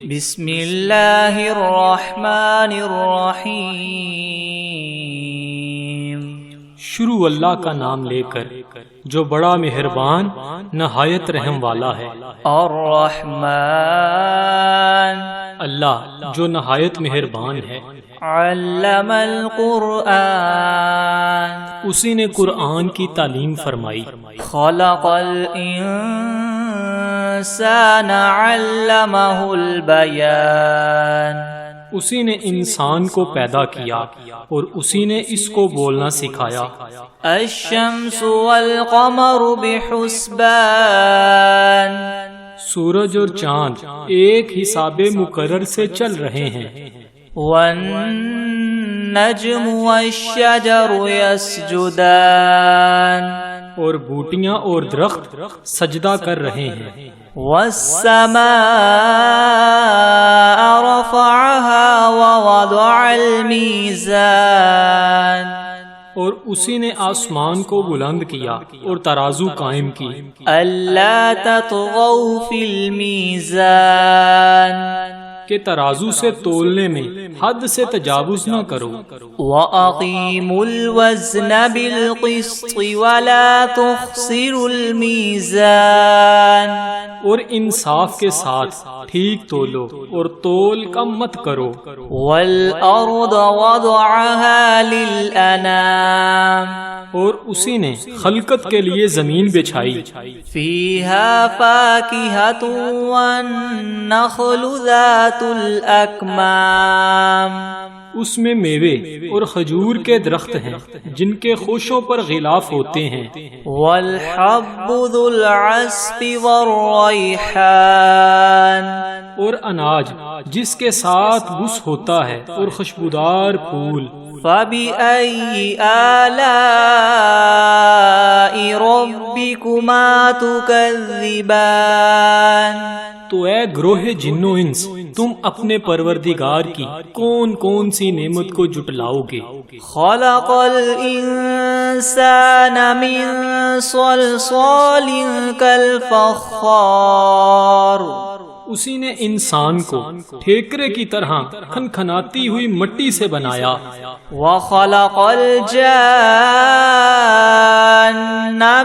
بسم اللہ الرحمن الرحیم۔ شروع اللہ کا نام لے کر جو بڑا مہربان نہایت رحم والا ہے۔ الرحمن، اللہ جو نہایت مہربان ہے۔ علم القرآن، اسی نے قرآن کی تعلیم فرمائی۔ خلق الانسان علمہ البیان، اسی نے انسان کو پیدا کیا اور اسی نے اس کو بولنا سکھایا۔ الشمس والقمر بحسبان، سورج اور چاند ایک حساب مقرر سے چل رہے ہیں۔ والنجم والشجر يسجدان، اور بوٹیاں اور درخت سجدہ کر رہے ہیں۔ والسماء رفعها ووضع الميزان، اور اسی نے آسمان کو بلند کیا اور ترازو قائم کی۔ ألا تطغوا في الميزان، کہ ترازو سے تولنے میں حد سے تجاوز نہ کرو۔ وَأَقِيمُوا الْوَزْنَ بِالْقِسْطِ وَلَا تُخْسِرُوا الْمِيزَانَ، اور انصاف کے ساتھ ٹھیک تولو اور تول کم مت کرو۔ وَالْأَرْضَ وَضَعَهَا لِلْأَنَامِ، اور اسی نے خلقت کے لیے زمین بچھائی۔ فِيهَا فَاكِهَةٌ وَالنَّخْلُ ذَاتُ الْأَكْمَامِ، اس میں میوے اور کھجور کے درخت ہیں جن کے خوشوں پر غلاف ہوتے ہیں۔ وَالْحَبُّ ذُو الْعَصْفِ وَالرَّيْحَانِ، اور اناج جس کے ساتھ بس ہوتا ہے اور خوشبودار پھول۔ فَبِأَيِّ آلَاءِ رَبِّكُمَا تُكَذِّبَانِ، تو اے گروہ جن و انس، تم اپنے پروردگار کی کون کون سی نعمت کو جٹلاؤ گے؟ خَلَقَ الْإِنسَانَ مِنْ صَلْصَالٍ كَالْفَخَّارِ، اسی نے انسان کو ٹھیکرے کی طرح کھنکھناتی ہوئی مٹی سے بنایا۔ وَخَلَقَ الْجَانَّ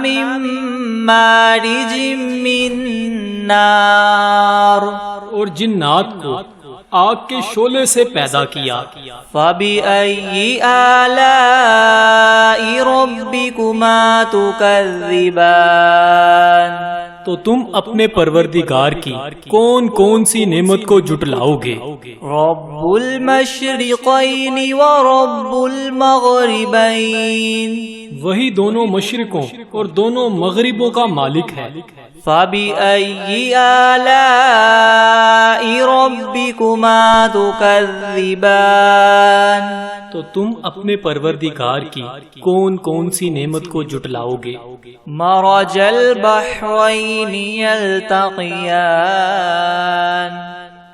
مِن مَّارِجٍ مِّن نَّارٍ، اور جنات کو آگ کے شعلے سے پیدا کیا۔ فَبِأَيِّ آلَاءِ رَبِّكُمَا تُكَذِّبَانِ، تو تم اپنے پروردگار کی کون کون سی نعمت کو جٹلاؤ گے؟ رَبُّ الْمَشْرِقَيْنِ وَرَبُّ الْمَغْرِبَيْنِ، وہی دونوں مشرقوں اور دونوں مغربوں کا مالک ہے۔ فَبِأَيِّ آلَاءِ رَبِّكُمَا تُكَذِّبَانِ، تو تم اپنے پروردگار کی کون کون سی نعمت کو جٹلاؤ گے؟ مَرَجَ الْبَحْرَيْنِ يَلْتَقِيَانِ،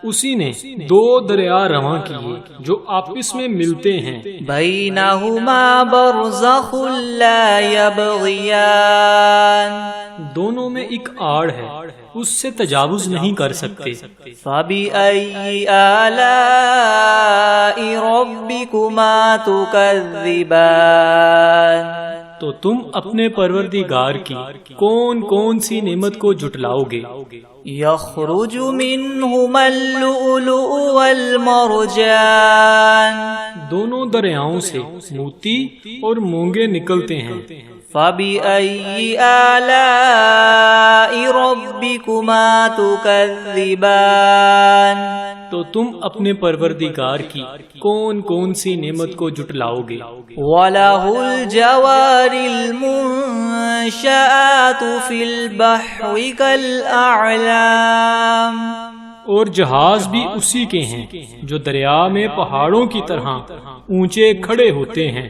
اسی نے دو دریا رواں کیے جو آپس میں ملتے ہیں۔ بَيْنَهُمَا بَرْزَخٌ لَا يَبْغِيَانِ، دونوں میں ایک آڑ ہے، اس سے تجاوز نہیں کر سکتے۔ فَبِأَيِّ آلَاءِ رَبِّكُمَا تُكَذِّبَانِ، تو تم اپنے پروردگار کی کون کون سی نعمت کو جٹلاؤ گے؟ يَخْرُجُ مِنْهُمَا اللُّؤْلُؤُ وَالْمَرْجَانُ، دونوں دریاؤں سے موتی اور مونگے نکلتے ہیں۔ فَبِأَيِّ آلَاءِ رَبِّكُمَا تُكَذِّبَانِ، تو تم اپنے پروردگار کی کون کون سی نعمت کو جٹلاؤ گے؟ وَلَهُ الْجَوَارِ الْمُنشَآتُ فِي الْبَحْرِ كَالْأَعْلَامِ، اور جہاز بھی اسی کے ہیں جو دریا میں پہاڑوں کی طرح اونچے کھڑے ہوتے ہیں۔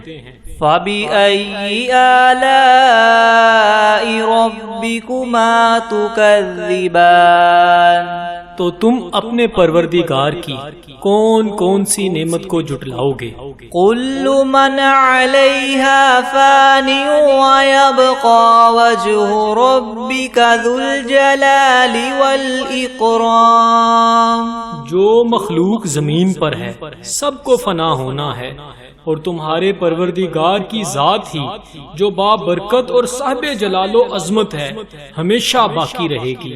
فَبِأَيِّ آلَاءِ رَبِّكُمَا تُكَذِّبَانِ، تو تم اپنے پروردگار کی کون کون سی نعمت کو جٹلاؤ گے؟ كُلُّ مَنْ عَلَيْهَا فَانٍ وَيَبْقَى وَجْهُ رَبِّكَ ذُو الْجَلَالِ وَالْإِكْرَامِ، جو مخلوق زمین پر ہے سب کو فنا ہونا ہے، اور تمہارے پروردگار کی ذات ہی جو بابرکت اور صاحب جلال و عظمت ہے ہمیشہ باقی رہے گی۔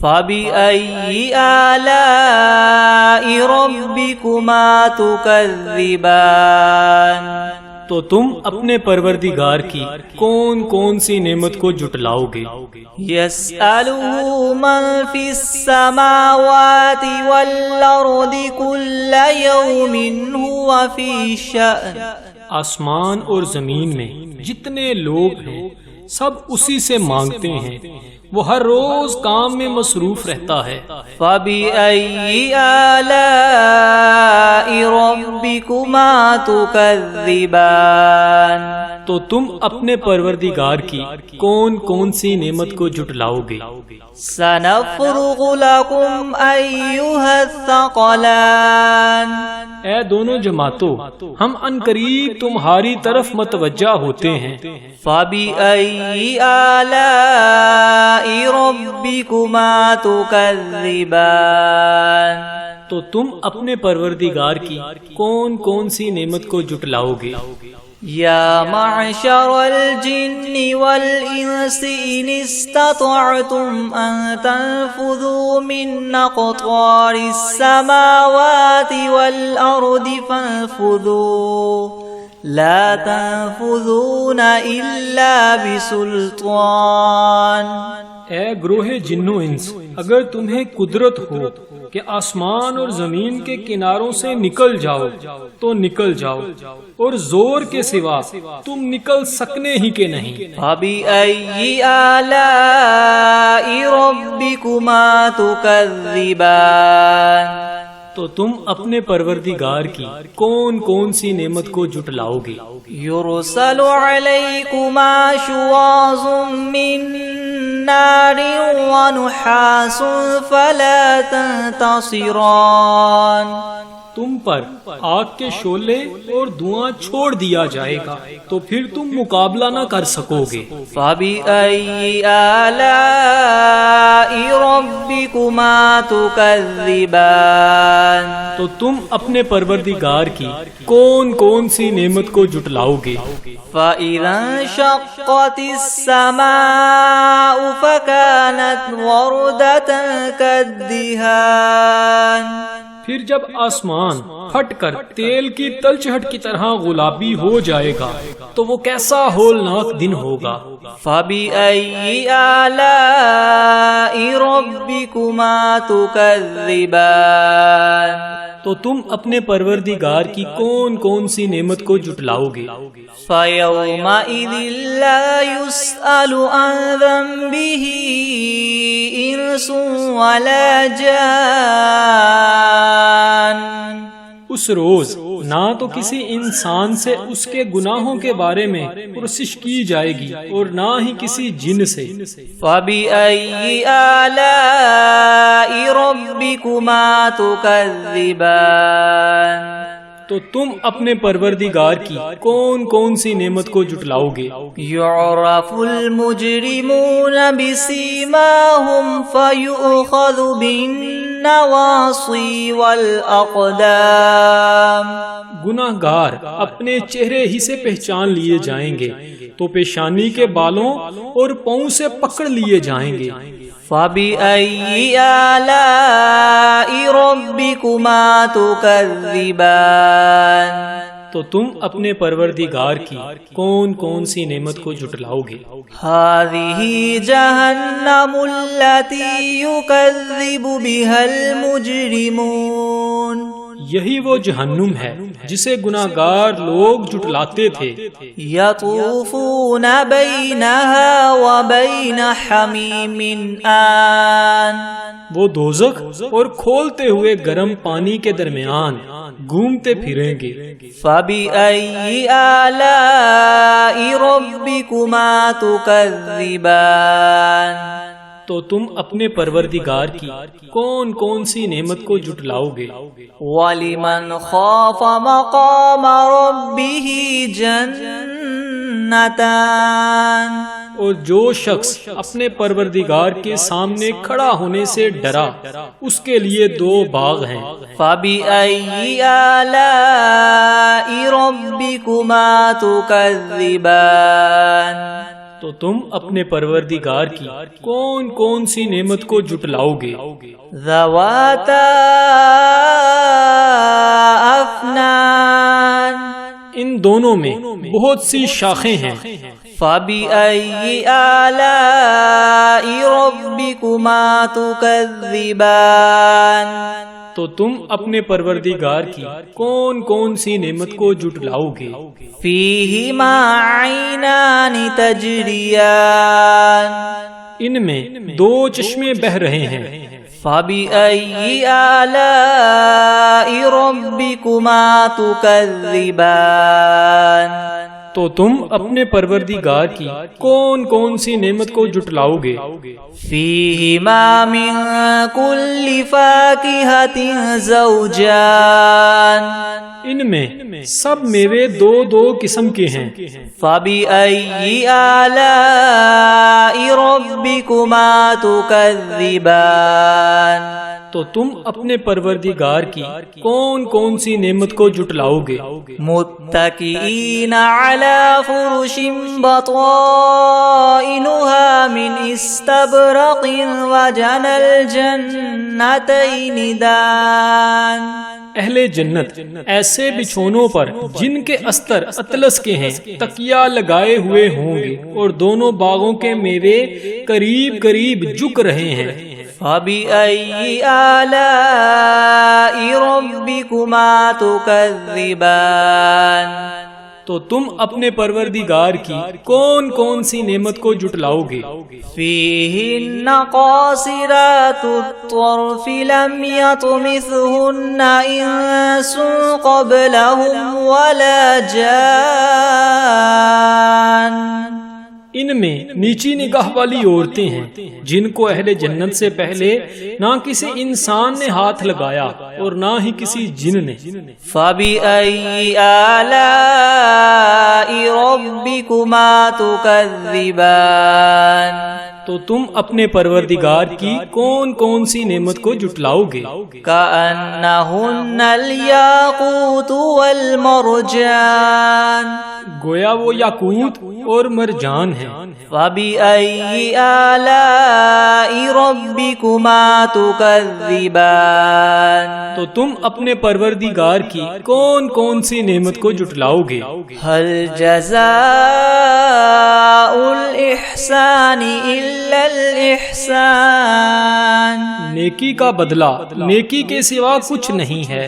فَبِأَيِّ آلَاءِ رَبِّكُمَا تُكَذِّبَانِ، تو تم اپنے پروردگار کی کون کون سی نعمت کو جھٹلاؤ گے؟ يَسْأَلُهُ مَن فِي السَّمَاوَاتِ وَالْأَرْضِ كُلَّ يَوْمٍ هُوَ فِي شَأْنٍ، آسمان اور زمین میں جتنے لوگ ہیں سب اسی سے مانگتے ہیں، وہ ہر روز کام میں مصروف رہتا ہے۔ فَبِأَيِّ آلَاءِ رَبِّكُمَا تُكَذِّبَانِ، تو تم اپنے پروردگار کی کون کون سی نعمت کو جھٹلاؤ گے؟ سَنَفْرُغُ لَكُمْ أَيُّهَا الثَّقَلَانِ، اے دونوں جماعتوں، ہم عنقریب تمہاری طرف متوجہ ہوتے ہیں۔ فَبِأَيِّ آلَاءِ رَبِّكُمَا تُكَذِّبَانِ، تو تم اپنے پروردگار کی کون کون سی نعمت کو جھٹلاؤ گے؟ یا معشر الجن والانس ان استطعتم ان تنفذوا من اقطار السماوات والارض فانفذوا لا تنفذون الا بسلطان۔ اے گروہ جن و انس، اگر تمہیں قدرت ہو کہ آسمان اور زمین کے کناروں سے نکل جاؤ تو نکل جاؤ، اور زور کے سوا تم نکل سکنے ہی کے نہیں۔ فَبِأَيِّ آلَاءِ رَبِّكُمَا تُكَذِّبَانِ، تو تم اپنے پروردگار کی کون کون سی نعمت کو جھٹلاؤ گے؟ يُرْسَلُ عَلَيْكُمَا شُوَاظٌ مِّن نَّارٍ وَنُحَاسٌ فَلَا تَنتَصِرَانِ، تم پر آگ کے شعلے اور دھواں چھوڑ دیا جائے گا تو پھر تم مقابلہ نہ کر سکو گے۔ فَبِأَيِّ آلَاءِ رَبِّكُمَا تُكَذِّبَانِ، تو تم اپنے پروردگار کی کون کون سی نعمت کو جھٹلاؤ گے؟ فَإِذَا انشَقَّتِ السَّمَاءُ فَكَانَتْ وَرْدَةً كَالدِّهَانِ، پھر جب آسمان پھٹ کر تیل کی تلچھٹ کی طرح گلابی ہو جائے گا تو وہ کیسا ہولناک دن ہوگا۔ فَبِأَيِّ آلَاءِ رَبِّكُمَا تُكَذِّبَانِ، تو تم اپنے پروردگار کی کون کون سی نعمت کو جھٹلاؤ گے؟ فَيَوْمَئِذٍ لَا يُسْأَلُ عَنْ ذَنبِهِ إِنسٌ وَلَا جَانٌ، اس روز نہ تو کسی انسان سے اس کے گناہوں کے بارے میں پرسش کی جائے گی اور نہ ہی کسی جن سے۔ فَبِأَيِّ آلَاءِ رَبِّكُمَا تُكَذِّبَانِ، تو تم اپنے پروردگار کی کون کون سی نعمت کو جھٹلاؤ گے؟ يُعْرَفُ الْمُجْرِمُونَ بِسِيمَاهُمْ فَيُؤْخَذُ بِالنَّوَاصِي وَالْأَقْدَامِ، گناہگار اپنے چہرے ہی سے پہچان لیے جائیں گے تو پیشانی کے بالوں اور پاؤں سے پکڑ لیے جائیں گے۔ فَبِأَيِّ آلَاءِ رَبِّكُمَا تُكَذِّبَانِ، تو تم اپنے پروردگار کی کون کون سی نعمت کو جھٹلاؤ گے؟ هَذِهِ جَهَنَّمُ الَّتِي يُكَذِّبُ بِهَا الْمُجْرِمُونَ، یہی وہ جہنم ہے جسے گناہگار لوگ جھٹلاتے تھے۔ يَطُوفُونَ بَيْنَهَا وَبَيْنَ حَمِيمٍ آن، وہ دوزخ اور کھولتے ہوئے گرم پانی کے درمیان گھومتے پھریں گے۔ فَبِأَيِّ آلَاءِ رَبِّكُمَا تُكَذِّبَانِ، تو تم اپنے پروردگار کی کون کون سی نعمت کو جھٹلاؤ گے؟ وَلِمَنْ خَافَ مَقَامَ رَبِّهِ جَنَّتَانِ، اور جو شخص اپنے پروردگار کے سامنے کھڑا ہونے سے ڈرا اس کے لیے 2 باغ ہیں۔ فَبِأَيِّ آلَاءِ رَبِّكُمَا تُكَذِّبَانِ تو تم اپنے پروردگار کی کون کون سی نعمت کو جھٹلاؤ گے؟ ذَوَاتَا أَفْنَانٍ ان دونوں میں بہت سی شاخیں ہیں۔ فَبِأَيِّ آلَاءِ رَبِّكُمَا تُكَذِّبَانِ تو تم اپنے پروردگار کی کون کون سی نعمت کو جھٹلاؤ گے؟ فِيهِمَا عَيْنَانِ تَجْرِيَانِ ان میں 2 چشمے بہہ رہے ہیں۔ فَبِأَيِّ آلَاءِ رَبِّكُمَا تُكَذِّبَانِ تو تم اپنے پروردگار کی کون کون سی نعمت کو جھٹلاؤ گے؟ فِيهِمَا مِن كُلِّ فَاكِهَةٍ زَوْجَانِ ان میں سب میوے 2 قسم کے ہیں۔ فَبِأَيِّ آلَاءِ رَبِّكُمَا تُكَذِّبَانِ تو تم اپنے پروردگار کی کون کون سی نعمت کو جھٹلاؤ گے؟ متكئين على فرش بطائنها من استبرق وجنى الجنتين دان اہل جنت ایسے بچھونوں پر جن کے استر اطلس کے ہیں تکیہ لگائے ہوئے ہوں گے اور دونوں باغوں کے میوے قریب قریب جھک رہے ہیں۔ فَبِأَيِّ آلَاءِ رَبِّكُمَا تُكَذِّبَانِ تو تم اپنے پروردگار کی کون کون سی نعمت کو جھٹلاؤ گے؟ فِيهِنَّ قَاصِرَاتُ الطَّرْفِ لَمْ يَطْمِثْهُنَّ إِنسٌ قَبْلَهُمْ وَلَا جَانٌّ ان میں نیچی نگاہ والی عورتیں ہیں جن کو اہل جنت سے پہلے نہ کسی انسان نے ہاتھ لگایا اور نہ ہی کسی جن نے۔ فَبِأَيِّ آلَاءِ رَبِّكُمَا تُكَذِّبَانِ تو تم اپنے پروردگار کی کون کون سی نعمت کو جھٹلاؤ گے؟ كَأَنَّهُنَّ الْيَاقُوتُ وَالْمَرْجَانُ گویا وہ یاقوت اور مرجان ہیں۔ فَبِأَيِّ آلَاءِ رَبِّكُمَا تُكَذِّبَانِ تو تم اپنے پروردگار کی کون کون سی نعمت کو جھٹلاؤ گے؟ هَلْ جَزَاءُ الْإِحْسَانِ إِلَّا الْإِحْسَانُ نیکی کا بدلہ نیکی کے سوا کچھ نہیں ہے۔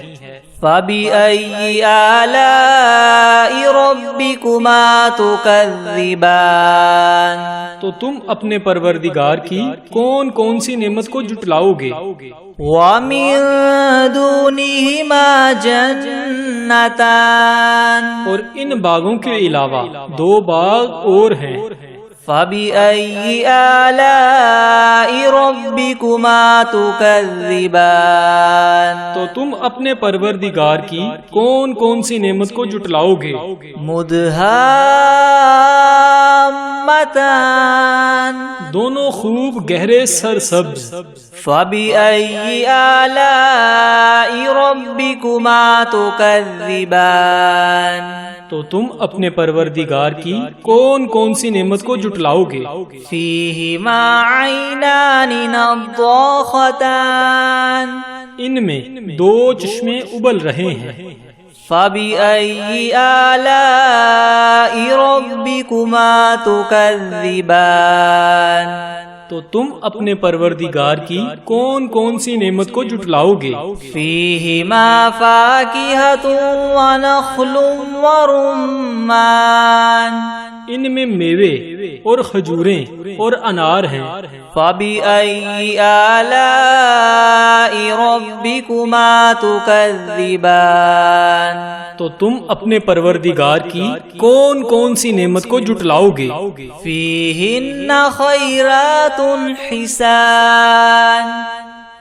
فَبِأَيِّ آلَاءِ رَبِّكُمَا تُكَذِّبَانِ تو تم اپنے پروردگار کی کون کون سی نعمت کو جھٹلاؤ گے؟ وَمِن دُونِهِمَا جَنَّتَانِ اور ان باغوں کے علاوہ 2 باغ اور ہیں۔ فَبِأَيِّ آلَاءِ رَبِّكُمَا تُكَذِّبَانِ تو تم اپنے پروردگار کی کون کون سی نعمت کو جھٹلاؤ گے؟ مُدْهَامَّتَانِ دونوں خوب گہرے سرسبز۔ فَبِأَيِّ آلَاءِ رَبِّكُمَا تُكَذِّبَانِ تو تم اپنے پروردگار کی کون کون سی نعمت کو جھٹلاؤ گے؟ فِيهِمَا عَيْنَانِ نَضَّاخَتَانِ ان میں 2 چشمے ابل رہے ہیں۔ فَبِأَيِّ آلَاءِ رَبِّكُمَا تُكَذِّبَانِ تو تم اپنے پروردگار کی کون کون سی نعمت کو جھٹلاؤ گے؟ فِيهِمَا فَاكِهَةٌ وَنَخْلٌ وَرُمَّانٌ ان میں میوے اور کھجوریں اور انار ہیں۔ فَبِأَيِّ آلَاءِ رَبِّكُمَا تُكَذِّبَانِ تو تم اپنے پروردگار کی کون کون سی نعمت کو جھٹلاؤ گے؟ فِيهِنَّ خَيْرَاتٌ حِسَانٌ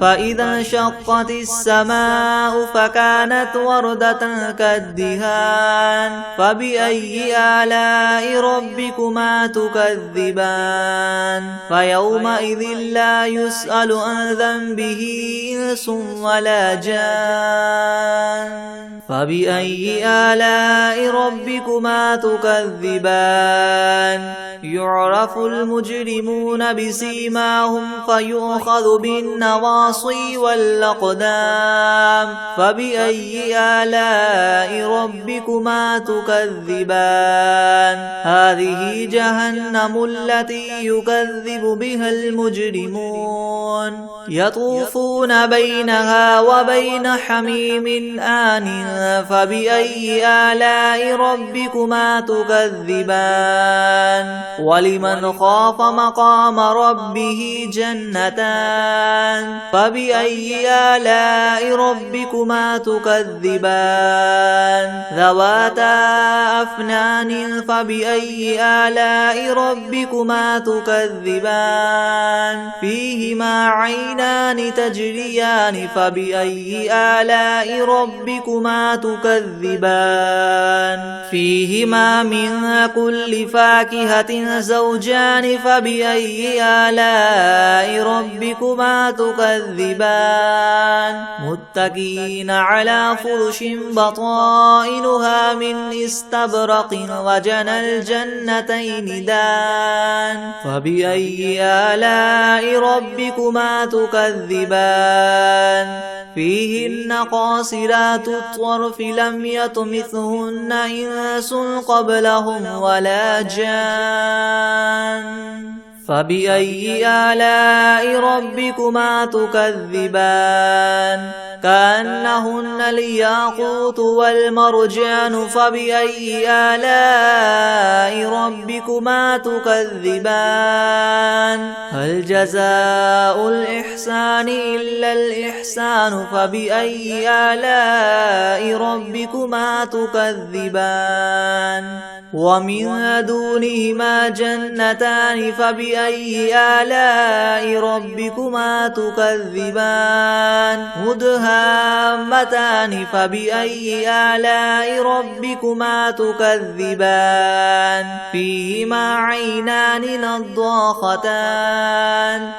فإذا انشقت السماء فكانت وردة كالدهان فبأي آلاء ربكما تكذبان فيومئذ لا يسأل عن ذنبه إنس ولا جان فبأي آلاء ربكما تكذبان يعرف المجرمون بسيماهم فيؤخذ بالنواصي والأقدام فبأي آلاء ربكما تكذبان هذه جهنم التي يكذب بها المجرمون يطوفون بينها وبين حميم آن فبأي آلاء ربكما تكذبان ولمن خاف مقام ربه جنتان فبأي آلاء ربكما تكذبان ذواتا أفنان فبأي آلاء ربكما تكذبان فيهما عينان تجريان فبأي آلاء ربكما تكذبان فيهما من كل فاكهة زوجان فبأي آلاء ربكما تكذبان متكئين على فرش بطائنها من استبرق وجنى الجنتين دان فبأي آلاء ربكما تكذبان فيهن قاصرات الطرف لم يطمثهن إنس قبلهم ولا جان فبأي آلاء ربكما تكذبان كأنهن الياقوت والمرجان فبأي آلاء ربكما تكذبان هل جزاء الإحسان إلا الإحسان فبأي آلاء ربكما تكذبان ومن دونهما جنتان فبأي آلاء ربكما تكذبان مدهامتان فبأي آلاء ربكما تكذبان فيهما عينان نضاختان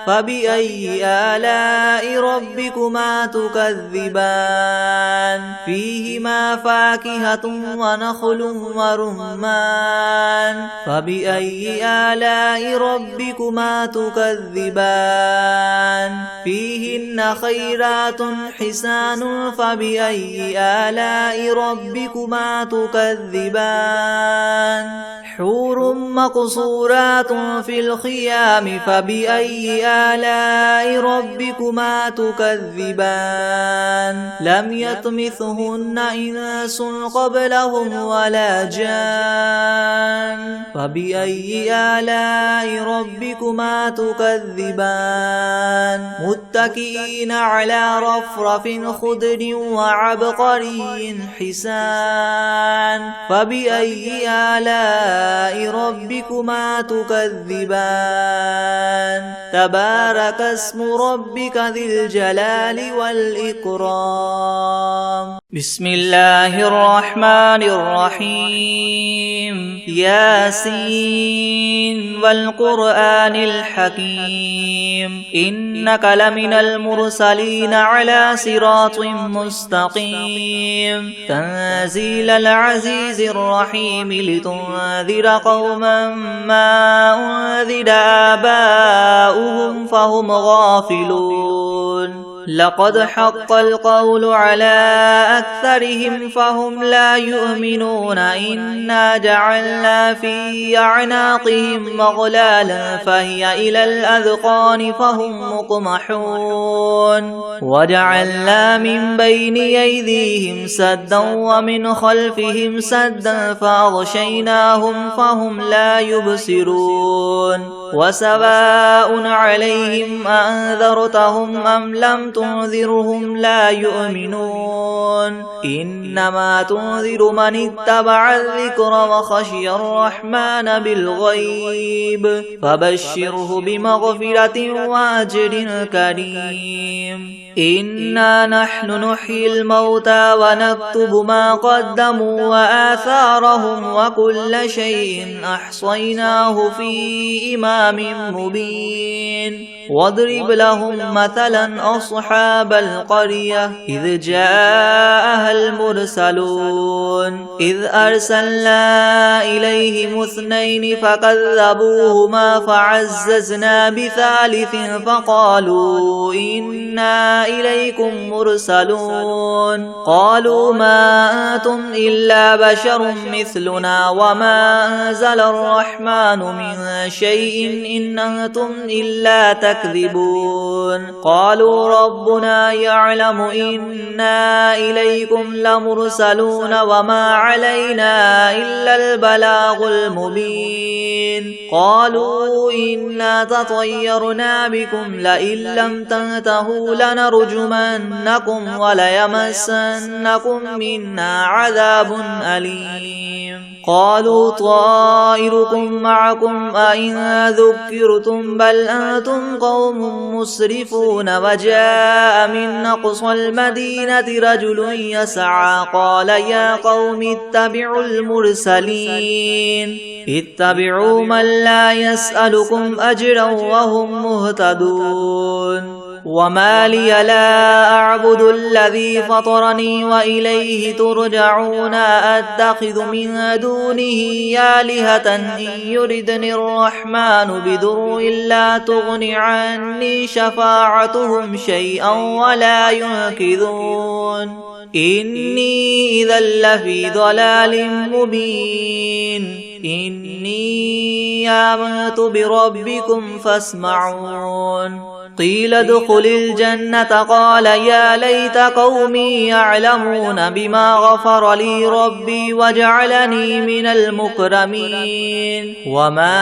فبأي آلاء ربكما تكذبان فيهما فاكهة ونخل ورمان فبأي آلاء ربكما تكذبان فيهن خيرات حسان فبأي آلاء ربكما تكذبان حور مقصورات في الخيام فبأي آلاء ربكما تكذبان لم يطمثهن إنس قبلهم ولا جان فبأي آلاء ربكما تكذبان متكئين على رفرف خضر وعبقري حسان فبأي آلاء ربكما تكذبان تبارك اسم ربك ذي الجلال والإكرام بسم الله الرحمن الرحيم ياسين والقرآن الحكيم إنك لمن المرسلين على صراط مستقيم تنزيل العزيز الرحيم لتنذر قوما ما أنذر آباؤهم فهم غافلون لقد حق القول على أكثرهم فهم لا يؤمنون إنا جعلنا في أعناقهم مغلالا فهي إلى الأذقان فهم مقمحون وجعلنا من بين أيديهم سدا ومن خلفهم سدا فأغشيناهم فهم لا يبصرون وسواء عليهم أنذرتهم أم لم تنذرهم لا يؤمنون إنما تنذر من اتبع الذكر وخشي الرحمن بالغيب فبشره بمغفرة وأجر كريم إنا نحن نحيي الموتى ونكتب ما قدموا وآثارهم وكل شيء أحصيناه في إمام مبين واضرب لهم مثلا أصحاب القرية إذ جاءها المرسلون إذ أرسلنا إليهم 2 فكذبوهما فعززنا بثالث فقالوا إنا إليكم مرسلون قالوا ما أنتم إلا بشر مثلنا وما أنزل الرحمن من شيء إن أنتم إلا تكذبون قالوا ربنا يعلم إنا إليكم لمرسلون وما علينا إلا البلاغ المبين قالوا إنا تطيرنا بكم لئن لم تنتهوا لنرجمنكم وليمسنكم منا عذاب أليم قالوا طائركم معكم أئن ذكرتم بل أنتم قوم مسرفون وجاء من أقصى المدينة رجل يسعى قال يا قوم اتبعوا المرسلين اتبعوا من لا يسألكم أجرا وهم مهتدون وما لي لا أعبد الذي فطرني وإليه ترجعون أتخذ من دونه آلهة إن يردني الرحمن بضر لا تغن عني شفاعتهم شيئا ولا ينقذون إني إذا لفي ضلال مبين إني آمنت بربكم فاسمعون قيل ادخل الجنة قال يا ليت قومي يعلمون بما غفر لي ربي وجعلني من المكرمين وما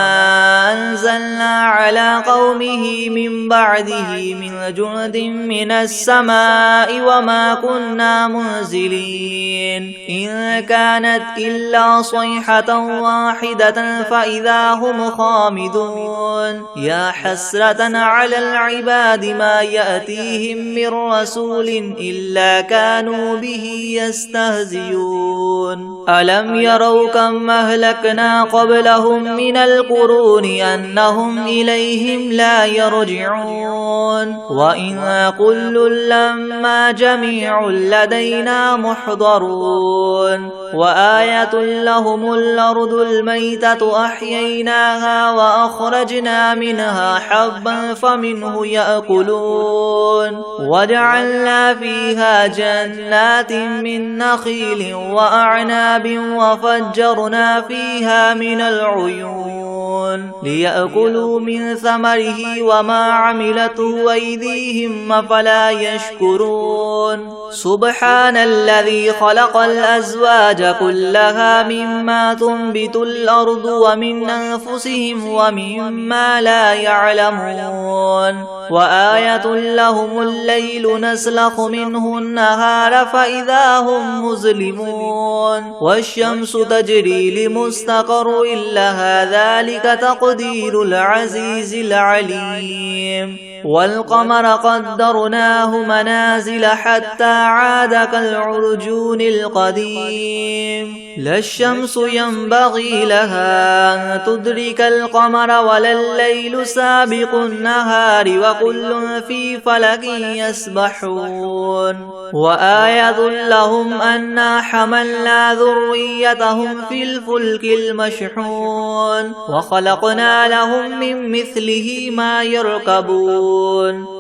أنزلنا على قومه من بعده من جند من السماء وما كنا منزلين إن كانت إلا صيحة واحدة فإذا هم خامدون يا حسرة على العباد ما يأتيهم من رسول إلا كانوا به يستهزئون ألم يروا كم أهلكنا قبلهم من القرون أنهم إليهم لا يرجعون وإن كل لما جميع لدينا محضرون وآية لهم الأرض الميتة أحييناها وأخرجنا منها حبا فمنه يأكلون وجعلنا فيها جنات من نخيل وأعناب وفجرنا فيها من العيون ليأكلوا من ثمره وما عملته أيديهم أفلا يشكرون سبحان الذي خلق الأزواج كلها مما تنبت الأرض ومن أنفسهم ومما لا يعلمون وآية لهم الليل نسلخ منه النهار فإذا هم مظلمون والشمس تجري لمستقر لها ذلك تقدير العزيز العليم والقمر قدرناه منازل حتى عاد كالعرجون القديم لا الشمس ينبغي لها أن تدرك القمر ولا الليل سابق النهار وكل في فلك يسبحون وآية لهم أنا حملنا ذريتهم في الفلك المشحون وخلقنا لهم من مثله ما يركبون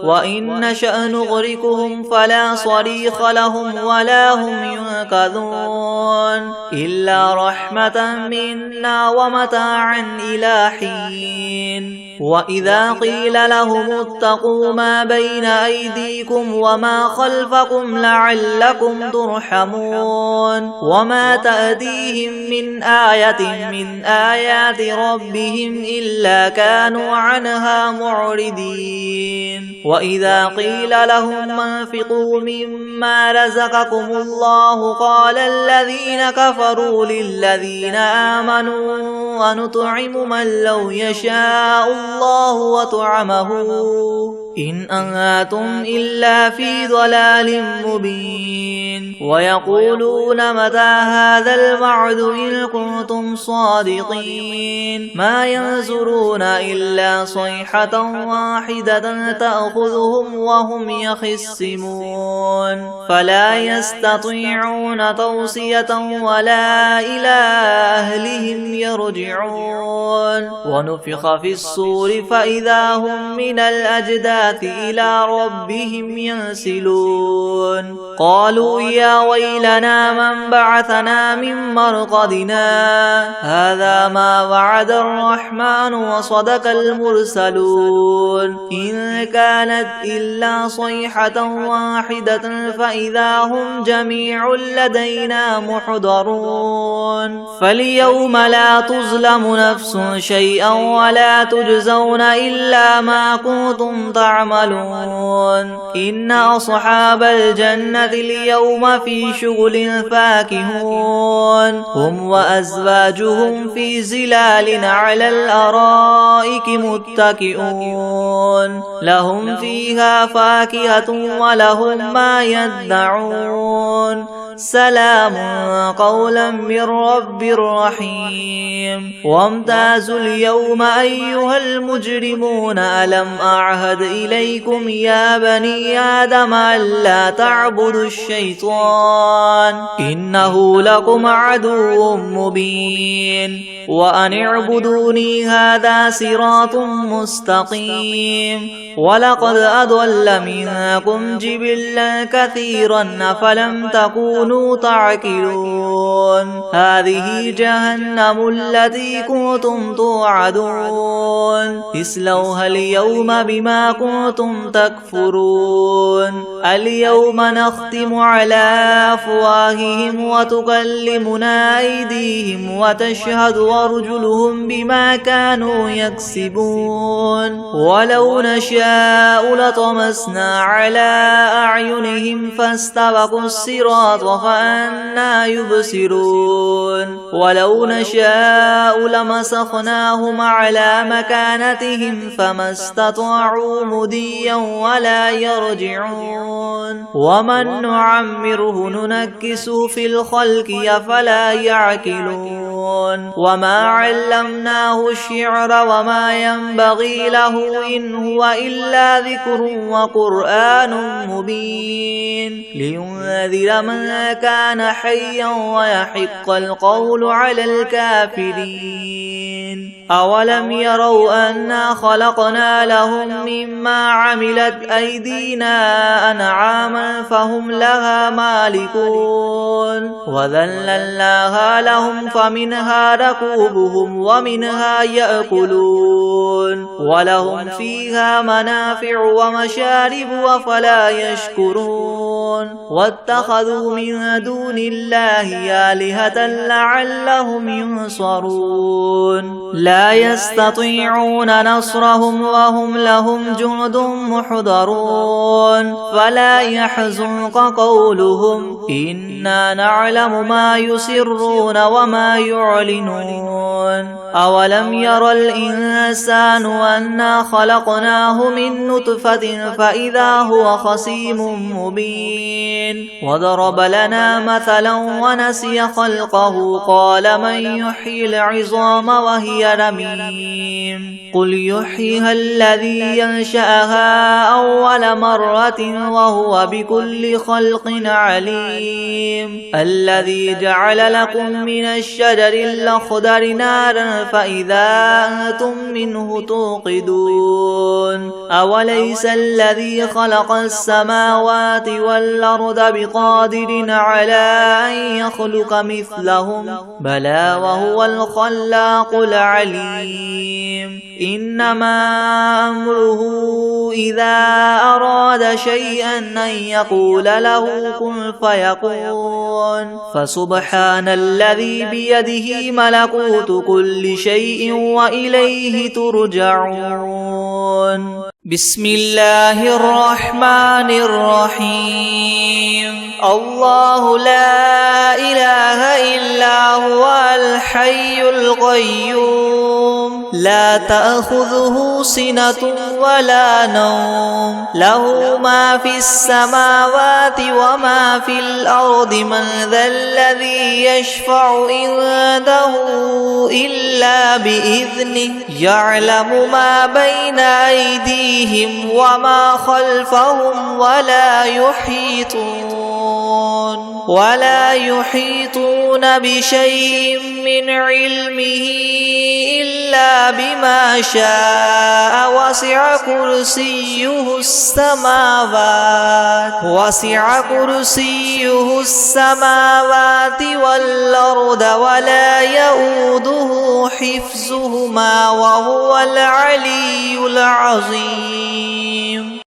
وإن نشأ نغرقهم فلا صريخ لهم ولا هم ينقذون إلا رحمة منا ومتاعا إلى حين وإذا قيل لهم اتقوا ما بين أيديكم وما خلفكم لعلكم ترحمون وما تأتيهم من آية من آيات ربهم إلا كانوا عنها معرضين وإذا قيل لهم انفقوا مما رزقكم الله قال الذين كفروا للذين آمنوا ونطعم من لو يشاء الله وطعمه إن أنتم إلا في ضلال مبين ويقولون متى هذا الوعد إن كنتم صادقين ما ينظرون إلا صيحة واحدة تأخذهم وهم يخصمون فلا يستطيعون توصية ولا إلى أهلهم يرجعون ونفخ في الصور فإذا هم من الأجداث إلى ربهم ينسلون قالوا يا ويلنا من بعثنا من مرقدنا هذا ما وعد الرحمن وصدق المرسلون إن كانت إلا صيحة واحدة فإذا هم جميع لدينا محضرون فاليوم لا تظلم نفس شيئا ولا تجزون إلا ما كنتم تعملون إن أصحاب الجنة اليوم في شغل فاكهون هم وأزواجهم في زلال على الأرائك متكئون لهم فيها فاكهة ولهم ما يدعون سلام قولا من رب رحيم وامتازوا اليوم أيها المجرمون ألم أعهد إليكم يا بني آدم ألا تعبدوا الشيطان إنه لكم عدو مبين وأن اعبدوني هذا صراط مستقيم ولقد أضل منكم جبلا كثيرا أفلم تكونوا تعقلون هذه جهنم التي كنتم توعدون اصلوها اليوم بما كنتم تكفرون اليوم نختم على أفواههم وتكلمنا أيديهم وتشهد أرجلهم بما كانوا يكسبون ولو نشاء لطمسنا على أعينهم فاستبقوا الصراط فأنى يبصرون ولو نشاء لمسخناهم على مكانتهم فما استطاعوا مديا ولا يرجعون ومن نعمره ننكسه في الخلق أفلا يعقلون وما علمناه الشعر وما ينبغي له إن هو إلا ذكر وقرآن مبين لينذر من كان حيا ويحق القول على الكافرين أولم يروا أنا خلقنا لهم مما عملت أيدينا أنعاما فهم لها مالكون وذللناها لهم فمنها ركوبهم ومنها يأكلون ولهم فيها منافع ومشارب وفلا يشكرون واتخذوا من دون الله آلهة لعلهم ينصرون لا يستطيعون نصرهم وهم لهم جند محضرون فلا يحزنك قولهم إنا نعلم ما يسرون وما يعلنون أولم ير الإنسان أنا خلقناه من نطفة فإذا هو خصيم مبين وضرب لنا مثلا ونسي خلقه قال من يحيي العظام وهي رميم قل يحييها الذي ينشأها أول مرة وهو بكل خلق عليم الذي جعل لكم من الشجر الأخضر نارا فإذا أنتم منه توقدون أوليس الذي خلق السماوات والأرض بقادر على أن يخلق مثلهم بلى وهو الخلاق العليم إنما أمره إذا أراد شيئا أن يقول له كن فيكون فسبحان الذي بيده ملكوت كل شيء وإليه ترجعون بسم الله الرحمن الرحيم الله لا إله إلا هو الحي القيوم لا تأخذه سنة ولا نوم له ما في السماوات وما في الأرض من ذا الذي يشفع عنده إلا بإذنه يعلم ما بين أيديهم وما خلفهم ولا يحيطون بشيء من علمه إلا بما شاء وسع كرسيه السماوات والأرض ولا يؤوده حفظهما وهو العلي العظيم